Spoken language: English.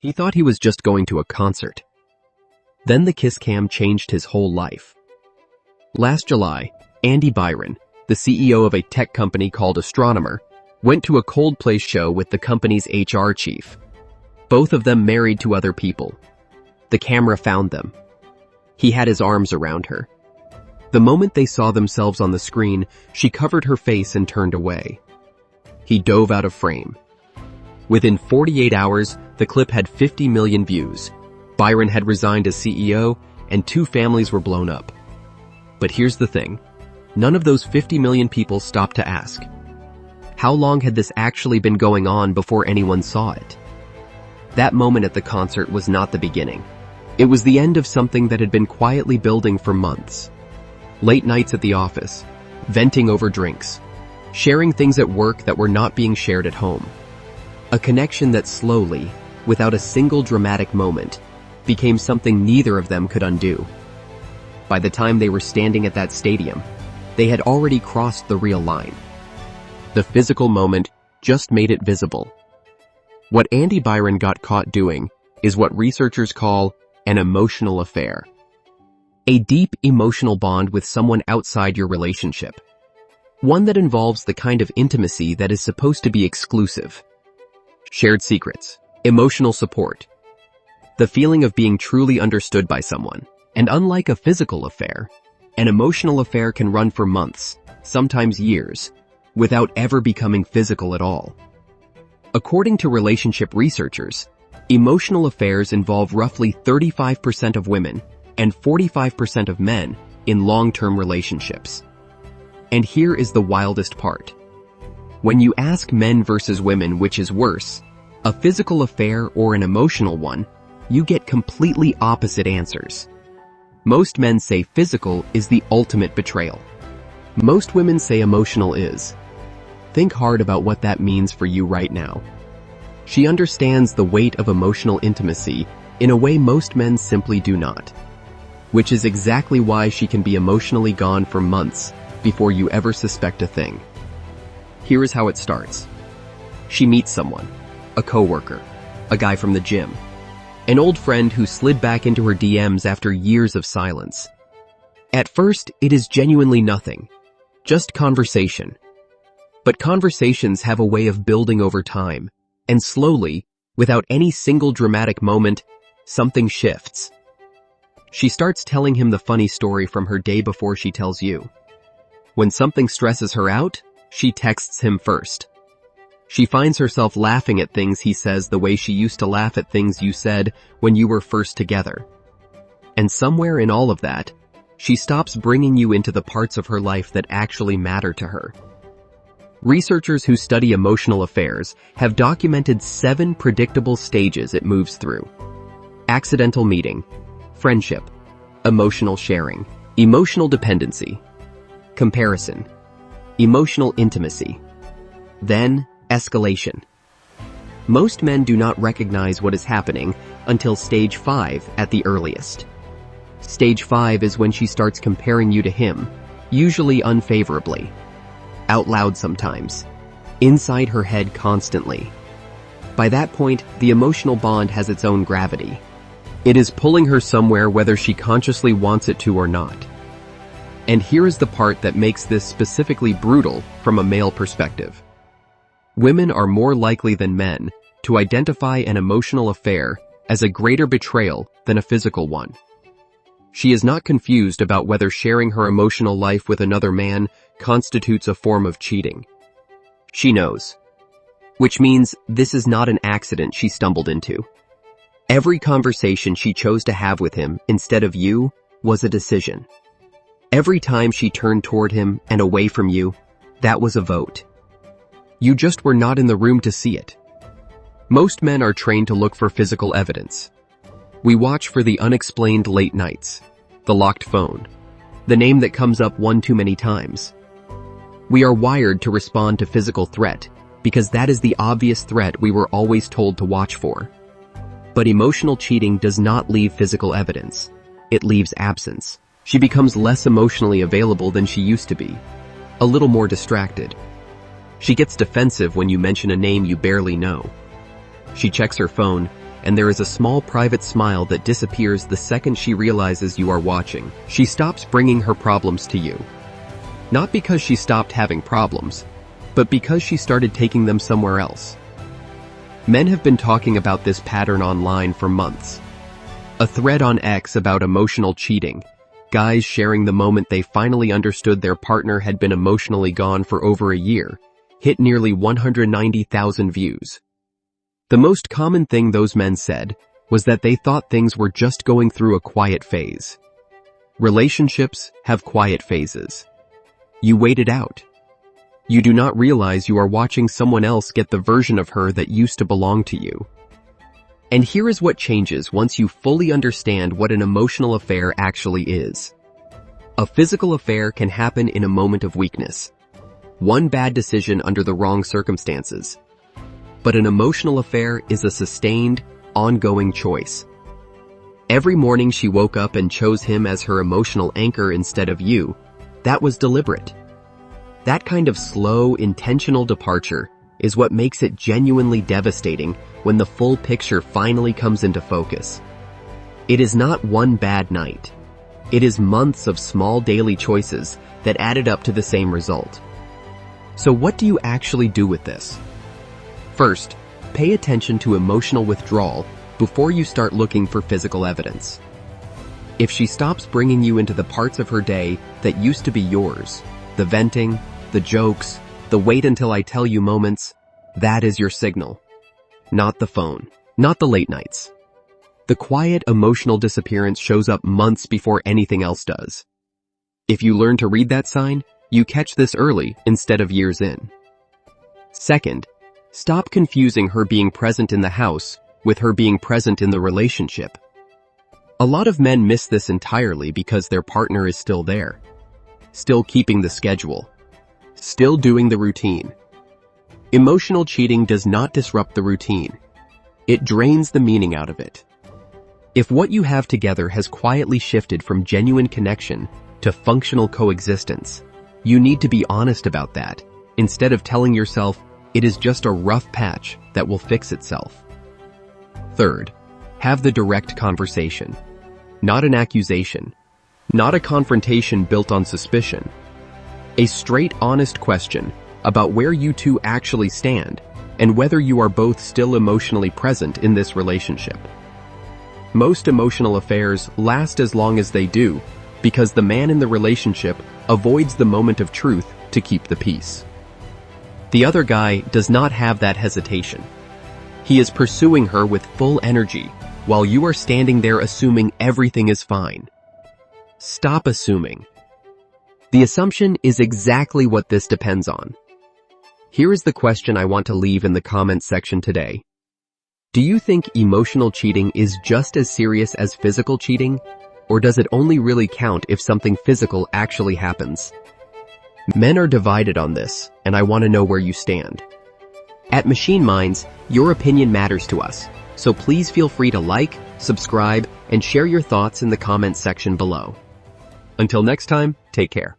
He thought he was just going to a concert. Then the kiss cam changed his whole life. Last July, Andy Byron, the CEO of a tech company called Astronomer, went to a Coldplay show with the company's HR chief. Both of them married to other people. The camera found them. He had his arms around her. The moment they saw themselves on the screen, she covered her face and turned away. He dove out of frame. Within 48 hours, the clip had 50 million views. Byron had resigned as CEO, and 2 families were blown up. But here's the thing. None of those 50 million people stopped to ask, how long had this actually been going on before anyone saw it? That moment at the concert was not the beginning. It was the end of something that had been quietly building for months. Late nights at the office, venting over drinks, sharing things at work that were not being shared at home. A connection that slowly, without a single dramatic moment, became something neither of them could undo. By the time they were standing at that stadium, they had already crossed the real line. The physical moment just made it visible. What Andy Byron got caught doing is what researchers call an emotional affair. A deep emotional bond with someone outside your relationship. One that involves the kind of intimacy that is supposed to be exclusive. Shared secrets, emotional support. The feeling of being truly understood by someone. And unlike a physical affair, an emotional affair can run for months, sometimes years, without ever becoming physical at all. According to relationship researchers, emotional affairs involve roughly 35% of women and 45% of men in long-term relationships. And here is the wildest part. When you ask men versus women which is worse, a physical affair or an emotional one, you get completely opposite answers. Most men say physical is the ultimate betrayal. Most women say emotional is. Think hard about what that means for you right now. She understands the weight of emotional intimacy in a way most men simply do not. Which is exactly why she can be emotionally gone for months before you ever suspect a thing. Here is how it starts. She meets someone, a coworker, a guy from the gym, an old friend who slid back into her DMs after years of silence. At first, it is genuinely nothing, just conversation. But conversations have a way of building over time, and slowly, without any single dramatic moment, something shifts. She starts telling him the funny story from her day before she tells you. When something stresses her out, she texts him first. She finds herself laughing at things he says the way she used to laugh at things you said when you were first together. And somewhere in all of that, she stops bringing you into the parts of her life that actually matter to her. Researchers who study emotional affairs have documented 7 predictable stages it moves through. Accidental meeting, friendship, emotional sharing, emotional dependency, comparison, emotional intimacy, then escalation. Most men do not recognize what is happening until stage 5 at the earliest. Stage 5 is when she starts comparing you to him, usually unfavorably. Out loud sometimes. Inside her head constantly. By that point, the emotional bond has its own gravity. It is pulling her somewhere whether she consciously wants it to or not. And here is the part that makes this specifically brutal from a male perspective. Women are more likely than men to identify an emotional affair as a greater betrayal than a physical one. She is not confused about whether sharing her emotional life with another man constitutes a form of cheating. She knows. Which means this is not an accident she stumbled into. Every conversation she chose to have with him instead of you was a decision. Every time she turned toward him and away from you, that was a vote. You just were not in the room to see it. Most men are trained to look for physical evidence. We watch for the unexplained late nights, the locked phone, the name that comes up one too many times. We are wired to respond to physical threat because that is the obvious threat we were always told to watch for. But emotional cheating does not leave physical evidence. It leaves absence. She becomes less emotionally available than she used to be, a little more distracted. She gets defensive when you mention a name you barely know. She checks her phone, and there is a small private smile that disappears the second she realizes you are watching. She stops bringing her problems to you. Not because she stopped having problems, but because she started taking them somewhere else. Men have been talking about this pattern online for months. A thread on X about emotional cheating, guys sharing the moment they finally understood their partner had been emotionally gone for over a year, hit nearly 190,000 views. The most common thing those men said was that they thought things were just going through a quiet phase. Relationships have quiet phases. You wait it out. You do not realize you are watching someone else get the version of her that used to belong to you. And here is what changes once you fully understand what an emotional affair actually is. A physical affair can happen in a moment of weakness. One bad decision under the wrong circumstances. But an emotional affair is a sustained, ongoing choice. Every morning she woke up and chose him as her emotional anchor instead of you. That was deliberate. That kind of slow, intentional departure is what makes it genuinely devastating when the full picture finally comes into focus. It is not one bad night. It is months of small daily choices that added up to the same result. So what do you actually do with this? First, pay attention to emotional withdrawal before you start looking for physical evidence. If she stops bringing you into the parts of her day that used to be yours, the venting, the jokes, the wait until I tell you moments, that is your signal. Not the phone, not the late nights. The quiet emotional disappearance shows up months before anything else does. If you learn to read that sign, you catch this early instead of years in. Second, stop confusing her being present in the house with her being present in the relationship. A lot of men miss this entirely because their partner is still there, still keeping the schedule, still doing the routine. Emotional cheating does not disrupt the routine. It drains the meaning out of it. If what you have together has quietly shifted from genuine connection to functional coexistence, you need to be honest about that, instead of telling yourself it is just a rough patch that will fix itself. Third, have the direct conversation. Not an accusation. Not a confrontation built on suspicion. A straight, honest question about where you two actually stand and whether you are both still emotionally present in this relationship. Most emotional affairs last as long as they do because the man in the relationship avoids the moment of truth to keep the peace. The other guy does not have that hesitation. He is pursuing her with full energy while you are standing there assuming everything is fine. Stop assuming. The assumption is exactly what this depends on. Here is the question I want to leave in the comments section today. Do you think emotional cheating is just as serious as physical cheating, or does it only really count if something physical actually happens? Men are divided on this, and I want to know where you stand. At Machine Minds, your opinion matters to us, so please feel free to like, subscribe, and share your thoughts in the comments section below. Until next time, take care.